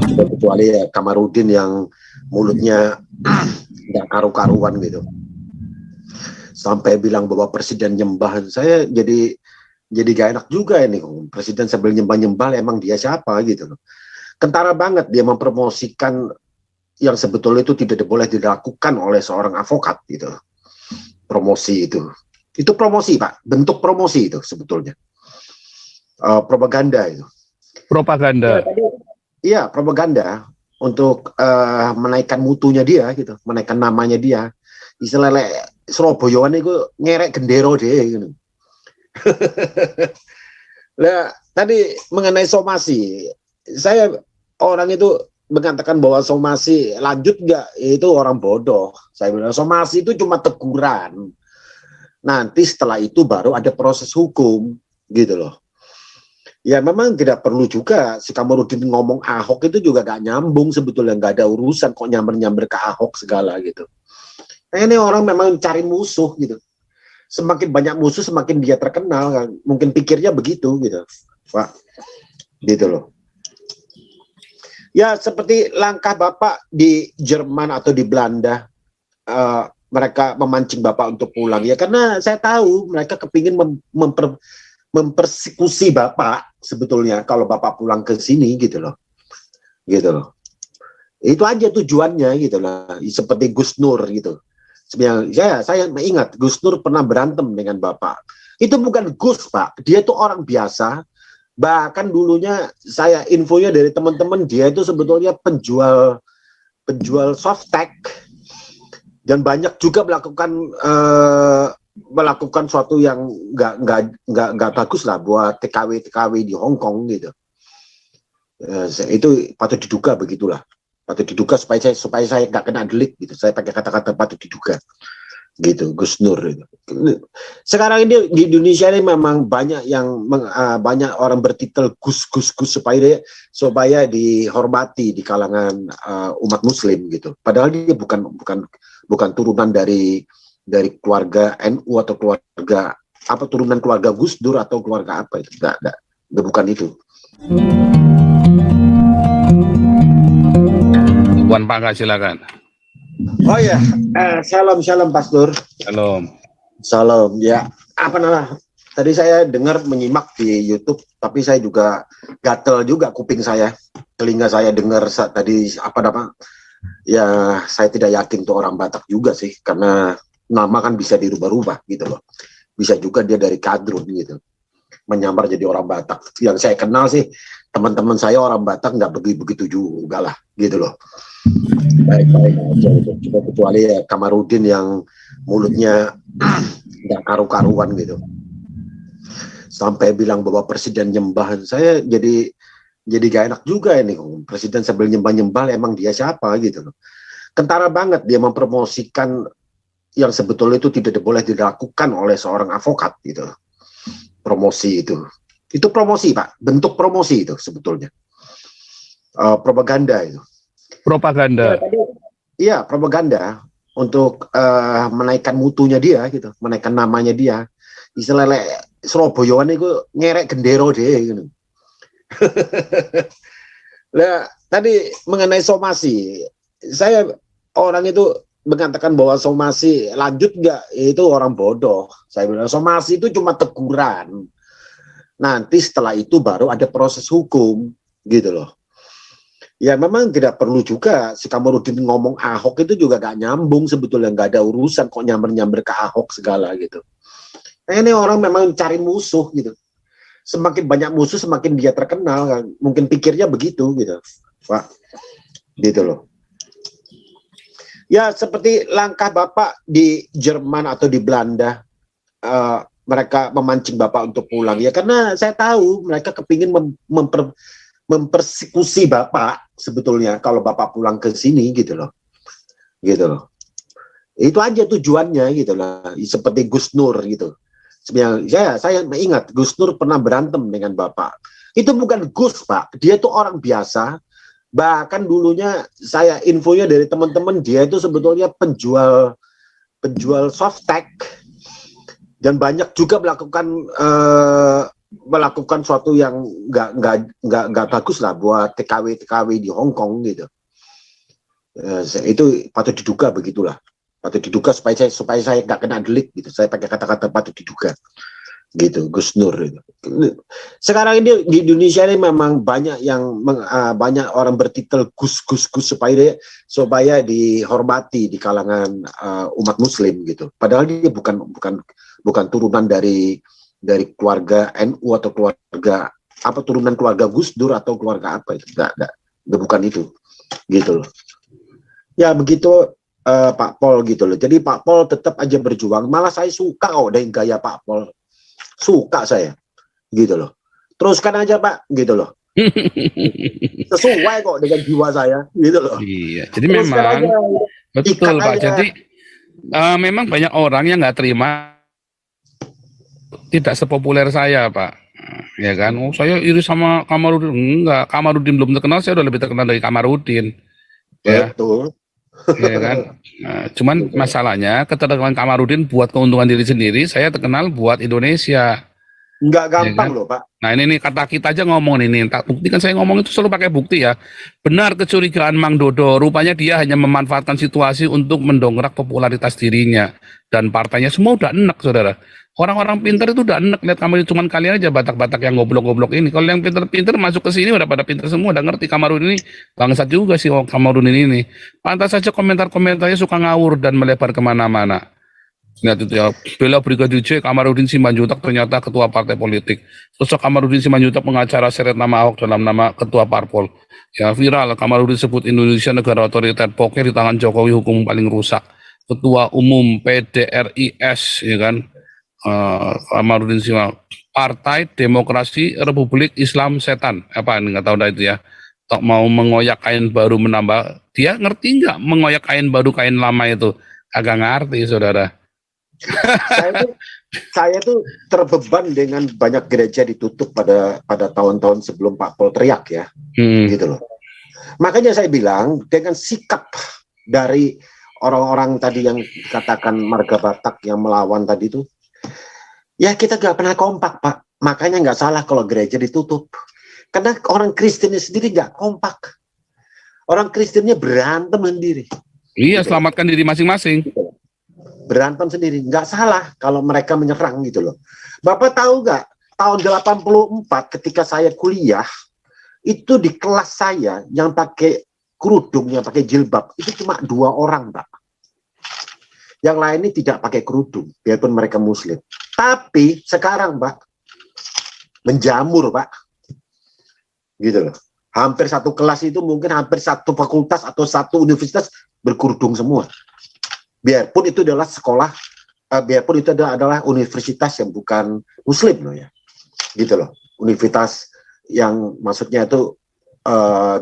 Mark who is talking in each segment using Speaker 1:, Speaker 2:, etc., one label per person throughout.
Speaker 1: kecuali ya Kamarudin yang mulutnya nggak karu-karuan gitu, sampai bilang bahwa presiden nyembah. Saya jadi gak enak juga ini, presiden sambil nyembah-nyembah, emang dia siapa gitu loh. Kentara banget dia mempromosikan yang sebetulnya itu tidak boleh dilakukan oleh seorang avokat gitu. Promosi itu promosi Pak, bentuk promosi itu sebetulnya. Propaganda itu.
Speaker 2: Propaganda.
Speaker 1: Iya, propaganda untuk menaikkan mutunya dia gitu, menaikkan namanya dia. Istilahnya Surabayaan itu ngerek gendero deh gitu. Nah, tadi mengenai somasi, saya orang itu mengatakan bahwa somasi lanjut nggak, itu orang bodoh. Saya bilang somasi itu cuma teguran. Nanti setelah itu baru ada proses hukum gitu loh. Ya memang tidak perlu juga si Kamarudin ngomong Ahok itu juga gak nyambung sebetulnya, nggak ada urusan kok nyamber-nyamber ke Ahok segala gitu. Nah, ini orang memang cari musuh gitu. Semakin banyak musuh semakin dia terkenal kan. Mungkin pikirnya begitu gitu, Pak. Gitu loh. Ya seperti langkah Bapak di Jerman atau di Belanda, mereka memancing Bapak untuk pulang ya, karena saya tahu mereka kepingin mempersekusi Bapak sebetulnya kalau Bapak pulang ke sini gitu loh. Gitu loh. Itu aja tujuannya gitu lah. Seperti Gus Nur gitu. Sebenarnya saya ingat Gus Nur pernah berantem dengan Bapak. Itu bukan Gus Pak, dia itu orang biasa. Bahkan dulunya saya infonya dari teman-teman, dia itu sebetulnya penjual softtek dan banyak juga melakukan suatu yang nggak bagus lah buat TKW di Hong Kong gitu. Itu patut diduga begitulah, patut diduga supaya saya nggak kena delik gitu. Saya pakai kata-kata patut diduga gitu. Gus Nur itu. Sekarang ini di Indonesia ini memang banyak banyak orang bertitel Gus supaya dihormati di kalangan umat Muslim gitu. Padahal dia bukan turunan dari keluarga NU atau keluarga apa, turunan keluarga Gus Dur atau keluarga apa itu, enggak, bukan itu.
Speaker 2: Wan Pangga silakan.
Speaker 1: Oh ya, shalom Pastor. Salam ya. Apa namanya? Tadi saya dengar menyimak di YouTube, tapi saya juga gatel juga kuping saya, telinga saya dengar tadi apa namanya? Ya saya tidak yakin tuh orang Batak juga sih, karena nama kan bisa dirubah-rubah gitu loh. Bisa juga dia dari kadrun gitu, menyamar jadi orang Batak. Yang saya kenal sih teman-teman saya orang Batak nggak begitu juga lah gitu loh. Baik-baik aja gitu. Cuma kecuali ya Kamarudin yang mulutnya nggak karu-karuan gitu, sampai bilang bahwa presiden nyembah. Saya jadi gak enak juga ini, presiden sambil nyembah-nyembah, emang dia siapa gitu loh. Kentara banget dia mempromosikan yang sebetulnya itu tidak boleh dilakukan oleh seorang avokat gitu. Promosi itu promosi Pak, bentuk promosi itu sebetulnya. Propaganda itu.
Speaker 2: Propaganda.
Speaker 1: Iya, propaganda untuk menaikkan mutunya dia gitu, menaikkan namanya dia. Istilahnya Surabayaan itu ngerek gendero deh gitu. Nah, tadi mengenai somasi, saya orang itu mengatakan bahwa somasi lanjut nggak, itu orang bodoh. Saya bilang somasi itu cuma teguran. Nanti setelah itu baru ada proses hukum gitu loh. Ya memang tidak perlu juga si Kamarudin ngomong Ahok itu juga gak nyambung sebetulnya, nggak ada urusan kok nyamber-nyamber ke Ahok segala gitu. Nah, ini orang memang cari musuh gitu. Semakin banyak musuh semakin dia terkenal kan. Mungkin pikirnya begitu gitu, Pak. Gitu loh. Ya seperti langkah Bapak di Jerman atau di Belanda, mereka memancing Bapak untuk pulang ya, karena saya tahu mereka kepingin mempersekusi Bapak sebetulnya kalau Bapak pulang ke sini gitu loh. Gitu loh. Itu aja tujuannya gitu lah. Seperti Gus Nur gitu. Sebenarnya saya ingat Gus Nur pernah berantem dengan Bapak. Itu bukan Gus Pak, dia itu orang biasa. Bahkan dulunya saya infonya dari teman-teman, dia itu sebetulnya penjual softtek dan banyak juga melakukan suatu yang nggak bagus lah buat TKW di Hong Kong gitu. Itu patut diduga begitulah. Patut diduga supaya saya nggak kena delik gitu. Saya pakai kata-kata patut diduga gitu, Gus Nur gitu. Sekarang ini di Indonesia ini memang banyak banyak orang bertitel Gus supaya dihormati di kalangan umat Muslim gitu. Padahal dia bukan turunan dari keluarga NU atau keluarga apa, turunan keluarga Gus Dur atau keluarga apa itu, enggak, bukan itu gitu loh. Ya begitu Pak Pol gitu loh. Jadi Pak Pol tetap aja berjuang. Malah saya suka kok dengan gaya Pak Pol. Suka saya gitu loh. Teruskan aja Pak gitu loh. Sesuai kok dengan jiwa saya gitu loh.
Speaker 2: Iya, jadi teruskan memang aja. Betul Pak. Aja. Jadi memang banyak orang yang nggak terima, tidak sepopuler saya Pak. Ya kan, oh saya iri sama Kamarudin. Enggak, Kamarudin belum terkenal, saya udah lebih terkenal dari Kamarudin. Ya. Betul. Ya kan. Nah, cuman masalahnya keterkenaan Kamarudin buat keuntungan diri sendiri, saya terkenal buat Indonesia.
Speaker 1: Nggak gampang ya kan? Loh Pak.
Speaker 2: Nah ini kata kita aja ngomong ini, tak bukti kan saya ngomong itu selalu pakai bukti ya. Benar kecurigaan Mang Dodo, rupanya dia hanya memanfaatkan situasi untuk mendongkrak popularitas dirinya dan partainya. Semua udah enak saudara. Orang-orang pintar itu udah enak lihat Kamarudin, cuman kalian aja batak-batak yang goblok-goblok ini. Kalau yang pintar-pintar masuk ke sini udah pada pintar semua, udah ngerti Kamarudin ini bangsat juga sih Kamarudin ini. Pantas saja komentar-komentarnya suka ngawur dan melebar kemana-mana. Lihat itu ya, bela Brigadir J, Kamarudin Simanjuntak ternyata ketua partai politik. Sosok Kamarudin Simanjuntak pengacara seret nama Ahok dalam nama ketua parpol. Ya viral, Kamarudin sebut Indonesia negara otoriter, poker di tangan Jokowi hukum paling rusak. Ketua umum PDRIS, ya kan. Kamarudin Simanjuntak, Partai Demokrasi Republik Islam Setan, apa nggak tahu dah itu ya. Tok mau mengoyak kain baru menambah, dia ngerti nggak mengoyak kain baru kain lama itu? Agak ngerti saudara.
Speaker 1: saya tuh terbeban dengan banyak gereja ditutup pada tahun-tahun sebelum Pak Pol teriak ya, gitu loh. Makanya saya bilang dengan sikap dari orang-orang tadi yang dikatakan marga Batak yang melawan tadi itu, ya kita nggak pernah kompak Pak. Makanya nggak salah kalau gereja ditutup. Karena orang Kristennya sendiri nggak kompak. Orang Kristennya berantem sendiri.
Speaker 2: Iya, gitu. Selamatkan diri masing-masing.
Speaker 1: Gitu. Berantem sendiri. Nggak salah kalau mereka menyerang gitu loh. Bapak tahu nggak? Tahun 84 ketika saya kuliah, itu di kelas saya yang pakai kerudung, yang pakai jilbab, itu cuma 2 orang Pak. Yang lainnya tidak pakai kerudung, biarpun mereka Muslim. Tapi sekarang Pak, menjamur Pak. Gitu loh. Hampir satu kelas itu mungkin hampir satu fakultas atau satu universitas berkerudung semua. Biarpun itu adalah sekolah, biarpun itu adalah universitas yang bukan Muslim loh ya. Gitu loh. Universitas yang maksudnya itu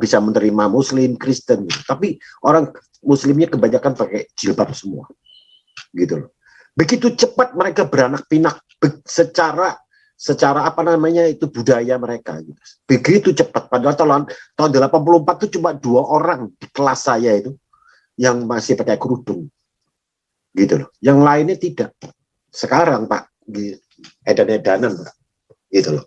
Speaker 1: bisa menerima Muslim, Kristen. Gitu. Tapi orang Muslimnya kebanyakan pakai jilbab semua. Gitu loh. Begitu cepat mereka beranak pinak secara apa namanya itu budaya mereka gitu. Begitu cepat, padahal tahun 84 itu cuma 2 orang di kelas saya itu yang masih pakai kerudung gitu loh, yang lainnya tidak. Sekarang Pak edan-edanan Pak gitu loh,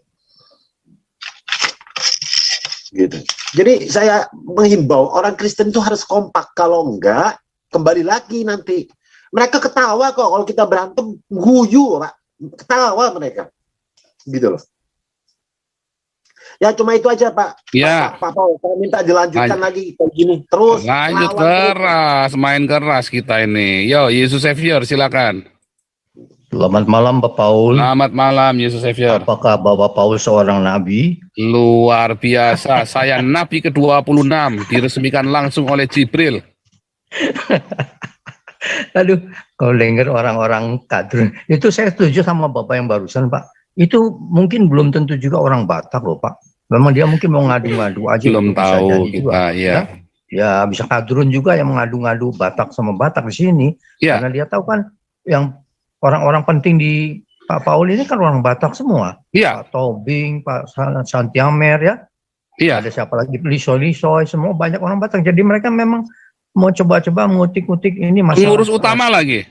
Speaker 1: gitu. Jadi saya menghimbau orang Kristen itu harus kompak, kalau enggak kembali lagi nanti mereka ketawa kok kalau kita berantem, guyu Pak, ketawa mereka. Gitu loh. Ya cuma itu aja Pak.
Speaker 2: Ya.
Speaker 1: Pak Paul, saya minta dilanjutkan lagi kayak gini terus.
Speaker 2: Lanjut keras, main keras kita ini. Yo, Yesus Savior silakan.
Speaker 3: Selamat malam Pak Paul.
Speaker 2: Selamat malam Yesus Savior.
Speaker 3: Apakah Bapak Paul seorang nabi?
Speaker 2: Luar biasa, saya nabi ke-26, diresmikan langsung oleh Jibril.
Speaker 3: Aduh, kalau dengar orang-orang kadrun, itu saya setuju sama Bapak yang barusan Pak. Itu mungkin belum tentu juga orang Batak loh Pak. Memang dia mungkin mau ngadu-ngadu aja.
Speaker 2: Belum tahu kita, ya.
Speaker 3: Ya bisa kadrun juga yang mengadu-ngadu Batak sama Batak di sini. Ya. Karena dia tahu kan yang orang-orang penting di Pak Paul ini kan orang Batak semua.
Speaker 2: Iya.
Speaker 3: Pak Tobing, Pak Santiamer ya.
Speaker 2: Iya.
Speaker 3: Ada siapa lagi, Lisoy, semua banyak orang Batak. Jadi mereka memang mau coba-coba ngutik-ngutik ini masalah.
Speaker 2: Pengurus utama lagi.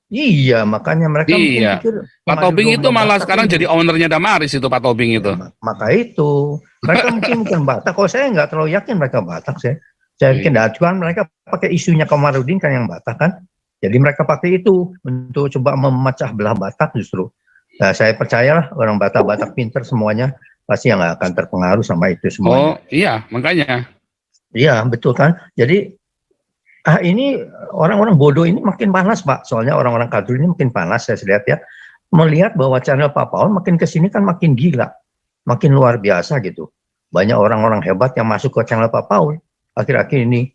Speaker 3: Iya, makanya mereka mungkin
Speaker 2: Iya.
Speaker 3: pikir
Speaker 2: Pak
Speaker 3: pengadu
Speaker 2: Tobing itu
Speaker 3: domba
Speaker 2: malah
Speaker 3: Batak
Speaker 2: sekarang
Speaker 3: ini.
Speaker 2: jadi ownernya Damaris itu Pak Tobing itu.
Speaker 3: Maka itu mereka mungkin bukan Batak. Kalau saya nggak terlalu yakin mereka Batak. Saya yakin dah. Cuman mereka pakai isunya Komarudin kan yang Batak kan. Jadi mereka pakai itu untuk coba memecah belah Batak justru. Nah, saya percayalah orang Batak pinter semuanya pasti yang akan terpengaruh sama itu
Speaker 2: Oh
Speaker 3: semuanya.
Speaker 2: iya, makanya.
Speaker 3: Iya betul kan. Jadi ini orang-orang bodoh ini makin panas Pak. Soalnya orang-orang kadrun ini makin panas saya lihat ya. Melihat bahwa channel Pak Paul makin kesini kan makin gila. Makin luar biasa gitu. Banyak orang-orang hebat yang masuk ke channel Pak Paul. Akhir-akhir ini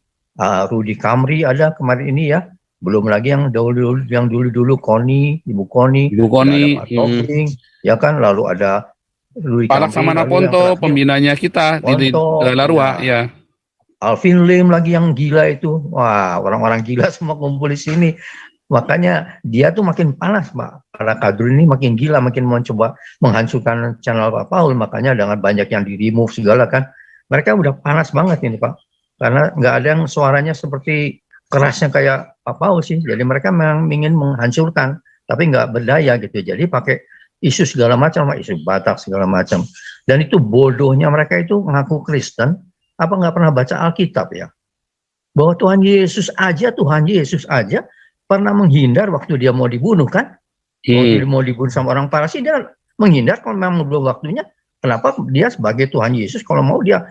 Speaker 3: Rudy Kamri ada kemarin ini ya. Belum lagi yang dulu Koni, Ibu Koni.
Speaker 2: Ibu Koni.
Speaker 3: Ada Pak Tobing, ya kan. Lalu ada Rudy
Speaker 2: Pak
Speaker 3: Kamri.
Speaker 2: Laksamana Ponto, pembinanya kita di Larua, ya.
Speaker 3: Alvin Lim lagi yang gila itu. Wah, orang-orang gila semua kumpul di sini. Makanya dia tuh makin panas, Pak. Para kadrun ini makin gila, makin mencoba menghancurkan channel Pak Paul. Makanya dengan banyak yang di-remove segala kan. Mereka udah panas banget ini, Pak. Karena nggak ada yang suaranya seperti kerasnya kayak Pak Paul sih. Jadi mereka memang ingin menghancurkan, tapi nggak berdaya gitu. Jadi pakai isu segala macam, isu Batak segala macam. Dan itu bodohnya mereka itu ngaku Kristen, apa nggak pernah baca Alkitab ya? Bahwa Tuhan Yesus aja pernah menghindar waktu dia mau dibunuh kan? Waktu dia mau dibunuh sama orang Parsi, dia menghindar kalau memang belum waktunya. Kenapa dia sebagai Tuhan Yesus kalau mau dia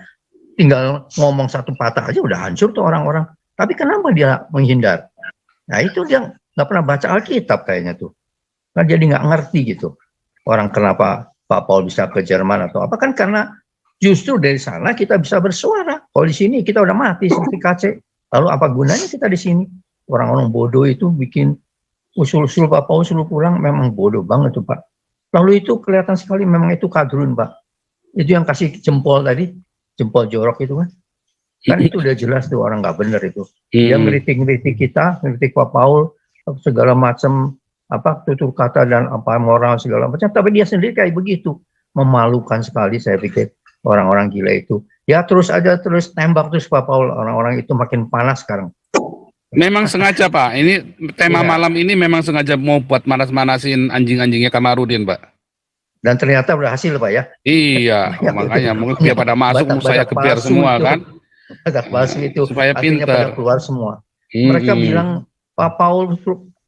Speaker 3: tinggal ngomong satu patah aja udah hancur tuh orang-orang. Tapi kenapa dia menghindar? Nah itu dia nggak pernah baca Alkitab kayaknya tuh. Nah jadi nggak ngerti gitu. Orang kenapa Pak Paul bisa ke Jerman atau apa kan karena justru dari sana kita bisa bersuara. Kalau di sini kita udah mati seperti KC. Lalu apa gunanya kita di sini? Orang-orang bodoh itu bikin usul-usul Pak Paul suruh pulang memang bodoh banget tuh Pak. Lalu itu kelihatan sekali memang itu kadrun Pak. Itu yang kasih jempol tadi, jempol jorok itu kan. Kan itu udah jelas tuh orang nggak bener itu. Dia ngeritik kita, ngeritik Pak Paul, segala macam apa tutur kata dan apa moral segala macam. Tapi dia sendiri kayak begitu. Memalukan sekali saya pikir. Orang-orang gila itu. Ya terus aja terus tembak terus Pak Paul. Orang-orang itu makin panas sekarang.
Speaker 2: Memang sengaja Pak. Ini tema malam ini memang sengaja mau buat manas-manasin anjing-anjingnya Kamarudin Pak. Dan
Speaker 3: ternyata berhasil Pak ya.
Speaker 2: Iya makanya mungkin biar pada masuk saya gebiar semua itu, kan.
Speaker 3: Batak palsu itu.
Speaker 2: Supaya
Speaker 3: akhirnya
Speaker 2: pintar.
Speaker 3: pada keluar semua. Mereka bilang Pak Paul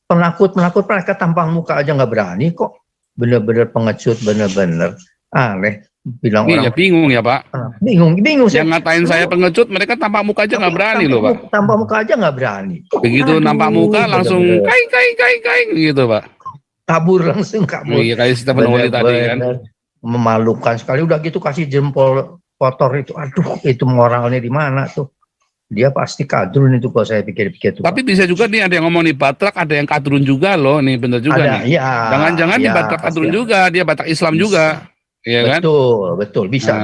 Speaker 3: penakut mereka tampang muka aja nggak berani kok. Bener-bener pengecut bener-bener aneh. Bilang
Speaker 2: orang bingung ya Pak.
Speaker 3: Bingung
Speaker 2: yang ngatain saya pengecut mereka tampak muka aja nggak berani loh Pak.
Speaker 3: Tampak muka aja nggak berani.
Speaker 2: Begitu nampak muka langsung kai gitu Pak.
Speaker 3: Kabur langsung kabur.
Speaker 2: Iya kayak Stephen Woli tadi kan.
Speaker 3: Memalukan sekali udah gitu kasih jempol kotor itu. Aduh itu moralnya di mana tuh. Dia pasti kadrun itu kalau saya pikir-pikir.
Speaker 2: Tapi bisa juga nih ada yang ngomong nih Batak, ada yang kadrun juga loh nih bener juga
Speaker 3: ada,
Speaker 2: nih.
Speaker 3: Iya,
Speaker 2: jangan-jangan di Batak kadrun juga, dia Batak Islam juga. Iya kan?
Speaker 3: Betul, bisa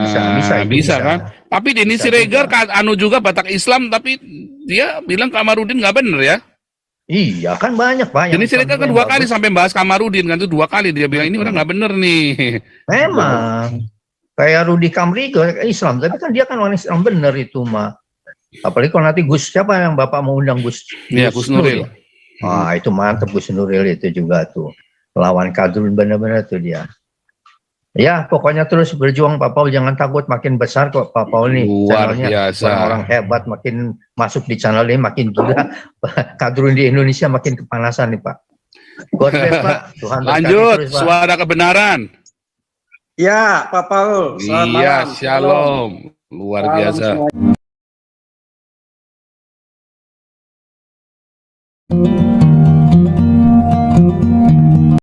Speaker 2: kan. Tapi Denny Siregar anu juga Batak Islam, tapi dia bilang Kamarudin nggak bener ya?
Speaker 3: Iya, kan banyak Pak.
Speaker 2: Denny Siregar kan 2 kali sampai bahas Kamarudin kan, itu 2 kali dia bilang ini orang nggak bener nih.
Speaker 3: Memang. Kayak Rudy Kamri Islam, tapi kan dia kan orang Islam bener itu mah. Apalagi kalau nanti Gus siapa yang Bapak mau undang Gus?
Speaker 2: Iya, Gus Nuril.
Speaker 3: Wah, itu mantep Gus Nuril itu juga tuh. Lawan kadrun bener-bener tuh dia. Ya, pokoknya terus berjuang Pak Paul, jangan takut, makin besar kok Pak Paul nih.
Speaker 2: Luar biasa.
Speaker 3: Orang-orang hebat makin masuk di channel ini, makin gila. Kadrun di Indonesia makin kepanasan nih Pak. God bless Pak. Tuhan
Speaker 2: lanjut,
Speaker 3: terus, Pak.
Speaker 2: Suara kebenaran.
Speaker 4: Ya, Pak Paul.
Speaker 2: Selamat malam. Shalom. Luar biasa.
Speaker 4: Semuanya.